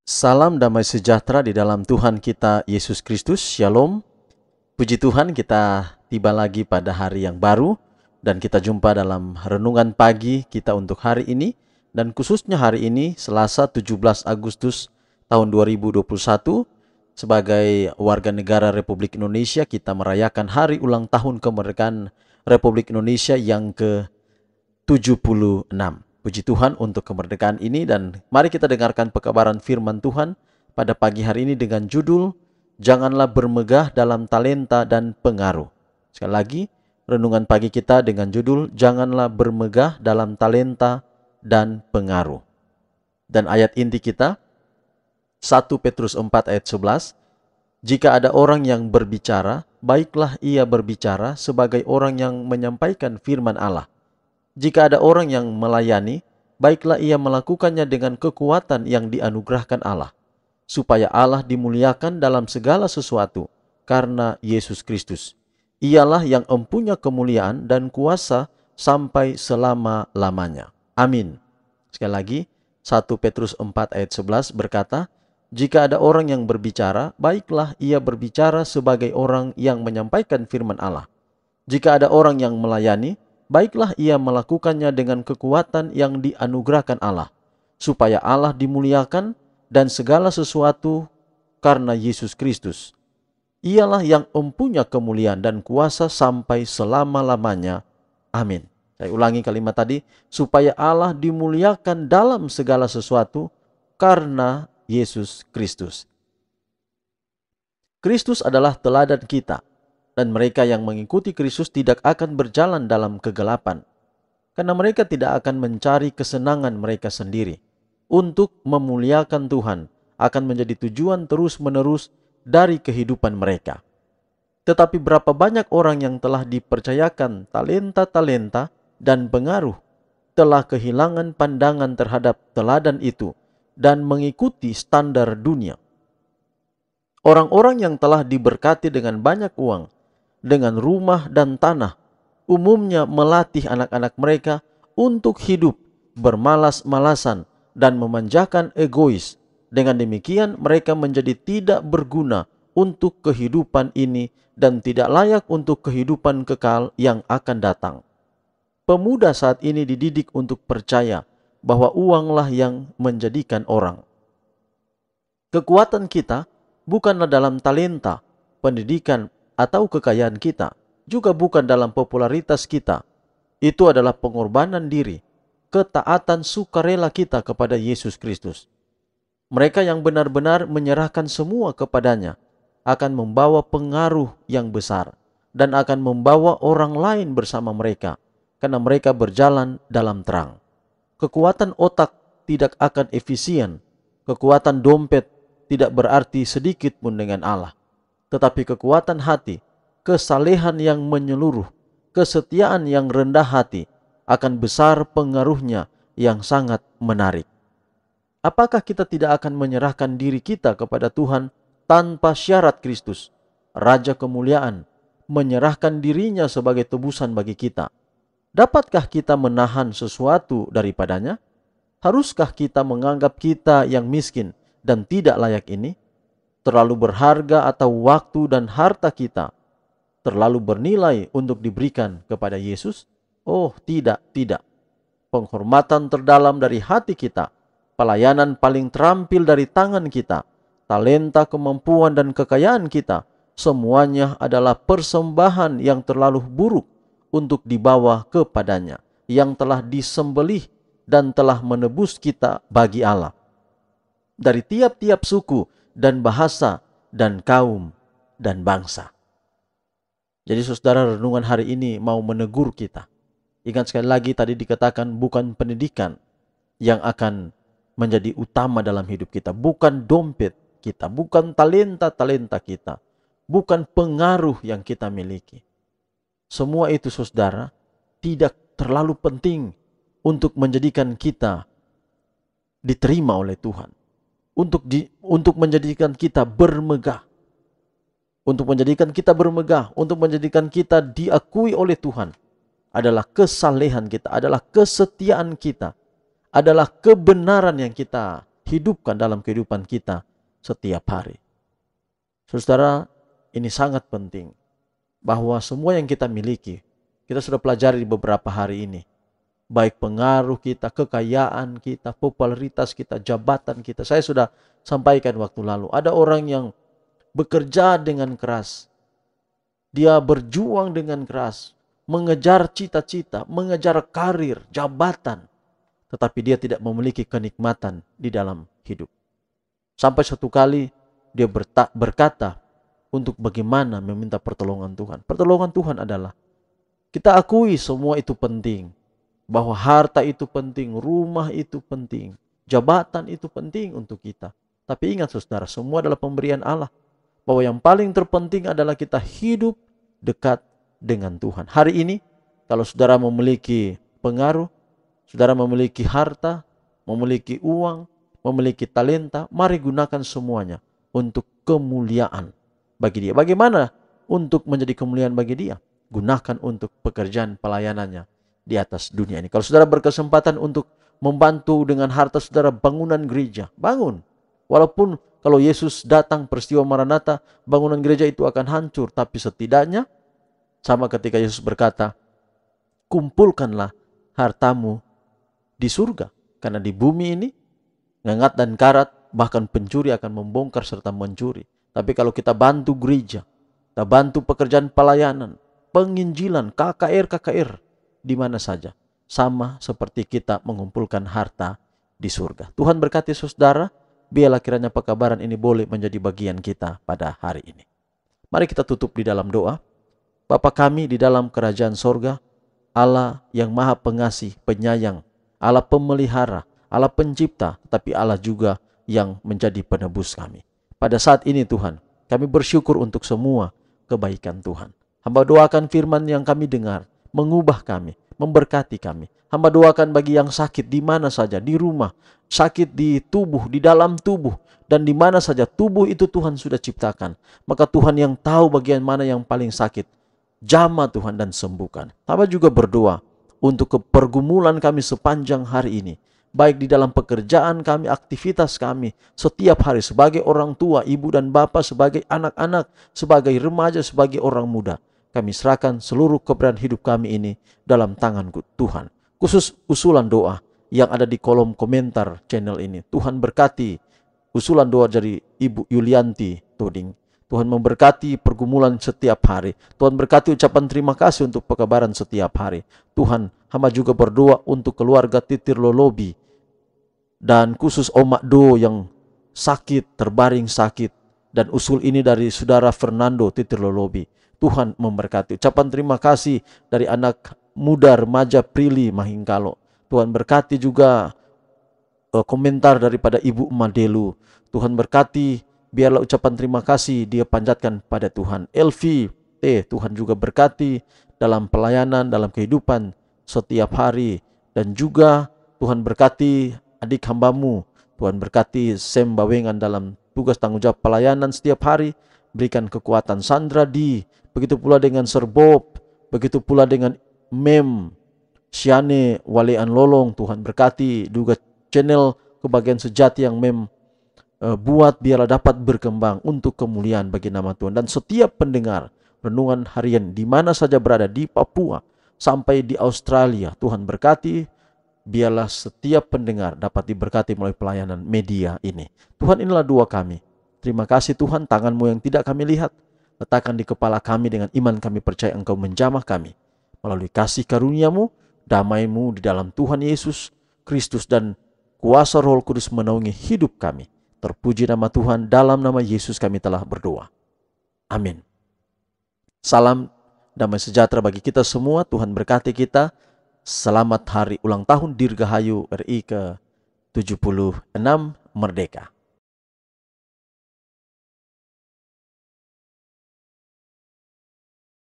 Salam damai sejahtera di dalam Tuhan kita Yesus Kristus. Shalom. Puji Tuhan, kita tiba lagi pada hari yang baru dan kita jumpa dalam renungan pagi kita untuk hari ini, dan khususnya hari ini Selasa 17 Agustus tahun 2021. Sebagai warga negara Republik Indonesia, kita merayakan hari ulang tahun kemerdekaan Republik Indonesia yang ke-76. Puji Tuhan untuk kemerdekaan ini, dan mari kita dengarkan pekabaran firman Tuhan pada pagi hari ini dengan judul Janganlah bermegah dalam talenta dan pengaruh. Sekali lagi, renungan pagi kita dengan judul Janganlah bermegah dalam talenta dan pengaruh. Dan ayat inti kita 1 Petrus 4 ayat 11. Jika ada orang yang berbicara, baiklah ia berbicara sebagai orang yang menyampaikan firman Allah. Jika ada orang yang melayani, baiklah ia melakukannya dengan kekuatan yang dianugerahkan Allah, supaya Allah dimuliakan dalam segala sesuatu karena Yesus Kristus. Ialah yang empunya kemuliaan dan kuasa sampai selama-lamanya. Amin. Sekali lagi, 1 Petrus 4 ayat 11 berkata, jika ada orang yang berbicara, baiklah ia berbicara sebagai orang yang menyampaikan firman Allah. Jika ada orang yang melayani, baiklah ia melakukannya dengan kekuatan yang dianugerahkan Allah, supaya Allah dimuliakan dan segala sesuatu karena Yesus Kristus. Ialah yang empunya kemuliaan dan kuasa sampai selama-lamanya. Amin. Saya ulangi kalimat tadi, supaya Allah dimuliakan dalam segala sesuatu karena Yesus Kristus. Kristus adalah teladan kita. Dan mereka yang mengikuti Kristus tidak akan berjalan dalam kegelapan, karena mereka tidak akan mencari kesenangan mereka sendiri. Untuk memuliakan Tuhan akan menjadi tujuan terus-menerus dari kehidupan mereka. Tetapi berapa banyak orang yang telah dipercayakan talenta-talenta dan pengaruh telah kehilangan pandangan terhadap teladan itu dan mengikuti standar dunia. Orang-orang yang telah diberkati dengan banyak uang, dengan rumah dan tanah, umumnya melatih anak-anak mereka untuk hidup bermalas-malasan dan memanjakan egois. Dengan demikian mereka menjadi tidak berguna untuk kehidupan ini dan tidak layak untuk kehidupan kekal yang akan datang. Pemuda saat ini dididik untuk percaya bahwa uanglah yang menjadikan orang. Kekuatan kita bukanlah dalam talenta, pendidikan, atau kekayaan kita, juga bukan dalam popularitas kita. Itu adalah pengorbanan diri, ketaatan sukarela kita kepada Yesus Kristus. Mereka yang benar-benar menyerahkan semua kepadanya akan membawa pengaruh yang besar dan akan membawa orang lain bersama mereka, karena mereka berjalan dalam terang. Kekuatan otak tidak akan efisien, kekuatan dompet tidak berarti sedikit pun dengan Allah. Tetapi kekuatan hati, kesalehan yang menyeluruh, kesetiaan yang rendah hati akan besar pengaruhnya yang sangat menarik. Apakah kita tidak akan menyerahkan diri kita kepada Tuhan tanpa syarat Kristus, Raja kemuliaan, menyerahkan dirinya sebagai tebusan bagi kita? Dapatkah kita menahan sesuatu daripadanya? Haruskah kita menganggap kita yang miskin dan tidak layak ini? Terlalu berharga atau waktu dan harta kita terlalu bernilai untuk diberikan kepada Yesus? Oh, tidak. Penghormatan terdalam dari hati kita, pelayanan paling terampil dari tangan kita, talenta, kemampuan, dan kekayaan kita, semuanya adalah persembahan yang terlalu buruk untuk dibawa kepadanya, yang telah disembelih dan telah menebus kita bagi Allah. Dari tiap-tiap suku dan bahasa dan kaum dan bangsa. Jadi saudara, renungan hari ini mau menegur kita. Ingat sekali lagi, tadi dikatakan bukan pendidikan yang akan menjadi utama dalam hidup kita, bukan dompet kita, bukan talenta-talenta kita, bukan pengaruh yang kita miliki. Semua itu saudara tidak terlalu penting untuk menjadikan kita diterima oleh Tuhan. Untuk menjadikan kita bermegah. Untuk menjadikan kita bermegah, untuk menjadikan kita diakui oleh Tuhan, adalah kesalehan kita, adalah kesetiaan kita, adalah kebenaran yang kita hidupkan dalam kehidupan kita setiap hari. Saudara, ini sangat penting bahwa semua yang kita miliki, kita sudah pelajari di beberapa hari ini. Baik pengaruh kita, kekayaan kita, popularitas kita, jabatan kita. Saya sudah sampaikan waktu lalu. Ada orang yang bekerja dengan keras. Dia berjuang dengan keras. Mengejar cita-cita, mengejar karir, jabatan. Tetapi dia tidak memiliki kenikmatan di dalam hidup. Sampai satu kali dia berkata untuk bagaimana meminta pertolongan Tuhan. Pertolongan Tuhan adalah kita akui semua itu penting. Bahwa harta itu penting, rumah itu penting, jabatan itu penting untuk kita. Tapi ingat saudara, semua adalah pemberian Allah. Bahwa yang paling terpenting adalah kita hidup dekat dengan Tuhan. Hari ini, kalau saudara memiliki pengaruh, saudara memiliki harta, memiliki uang, memiliki talenta, mari gunakan semuanya untuk kemuliaan bagi dia. Bagaimana untuk menjadi kemuliaan bagi dia? Gunakan untuk pekerjaan pelayanannya di atas dunia ini. Kalau saudara berkesempatan untuk membantu dengan harta saudara bangunan gereja, bangun. Walaupun kalau Yesus datang peristiwa Maranatha, bangunan gereja itu akan hancur. Tapi setidaknya, sama ketika Yesus berkata, kumpulkanlah hartamu di surga. Karena di bumi ini, ngengat dan karat, bahkan pencuri akan membongkar serta mencuri. Tapi kalau kita bantu gereja, kita bantu pekerjaan pelayanan, penginjilan, KKR, di mana saja. Sama seperti kita mengumpulkan harta di surga. Tuhan berkati saudara, biarlah kiranya pekabaran ini boleh menjadi bagian kita pada hari ini. Mari kita tutup di dalam doa. Bapa kami di dalam kerajaan sorga, Allah yang maha pengasih, penyayang, Allah pemelihara, Allah pencipta, tetapi Allah juga yang menjadi penebus kami. Pada saat ini Tuhan, kami bersyukur untuk semua kebaikan Tuhan. Hamba doakan firman yang kami dengar, mengubah kami, memberkati kami. Hamba doakan bagi yang sakit di mana saja, di rumah, sakit di tubuh, di dalam tubuh, dan di mana saja tubuh itu Tuhan sudah ciptakan. Maka Tuhan yang tahu bagian mana yang paling sakit, jamah Tuhan dan sembuhkan. Hamba juga berdoa untuk pergumulan kami sepanjang hari ini. Baik di dalam pekerjaan kami, aktivitas kami, setiap hari sebagai orang tua, ibu dan bapak, sebagai anak-anak, sebagai remaja, sebagai orang muda. Kami serahkan seluruh keberadaan hidup kami ini dalam tangan Tuhan. Khusus usulan doa yang ada di kolom komentar channel ini. Tuhan berkati usulan doa dari Ibu Yulianti Toding. Tuhan memberkati pergumulan setiap hari. Tuhan berkati ucapan terima kasih untuk pekabaran setiap hari. Tuhan, hamba juga berdoa untuk keluarga Titir Lolobi. Dan khusus Omak Do yang sakit, terbaring sakit. Dan usul ini dari saudara Fernando Titir Lolobi. Tuhan memberkati. Ucapan terima kasih dari anak muda remaja Prilly Mahingkalo. Tuhan berkati juga komentar daripada Ibu Madelu. Tuhan berkati, biarlah ucapan terima kasih dia panjatkan pada Tuhan. Elvi T, Tuhan juga berkati dalam pelayanan, dalam kehidupan setiap hari. Dan juga Tuhan berkati adik hambamu. Tuhan berkati Sem Bawengan dalam tugas tanggung jawab pelayanan setiap hari. Berikan kekuatan Sandra di, begitu pula dengan Serbob, begitu pula dengan Mem, Siane, Walean Lolong. Tuhan berkati juga channel Kebahagiaan Sejati yang Mem buat, biarlah dapat berkembang untuk kemuliaan bagi nama Tuhan. Dan setiap pendengar renungan harian di mana saja berada, di Papua sampai di Australia, Tuhan berkati, biarlah setiap pendengar dapat diberkati melalui pelayanan media ini. Tuhan, inilah doa kami. Terima kasih Tuhan, tangan-Mu yang tidak kami lihat, letakkan di kepala kami. Dengan iman kami percaya Engkau menjamah kami. Melalui kasih karunia-Mu, damai-Mu di dalam Tuhan Yesus Kristus, dan kuasa Roh Kudus menaungi hidup kami. Terpuji nama Tuhan, dalam nama Yesus kami telah berdoa. Amin. Salam damai sejahtera bagi kita semua. Tuhan berkati kita. Selamat hari ulang tahun Dirgahayu RI ke-76 Merdeka.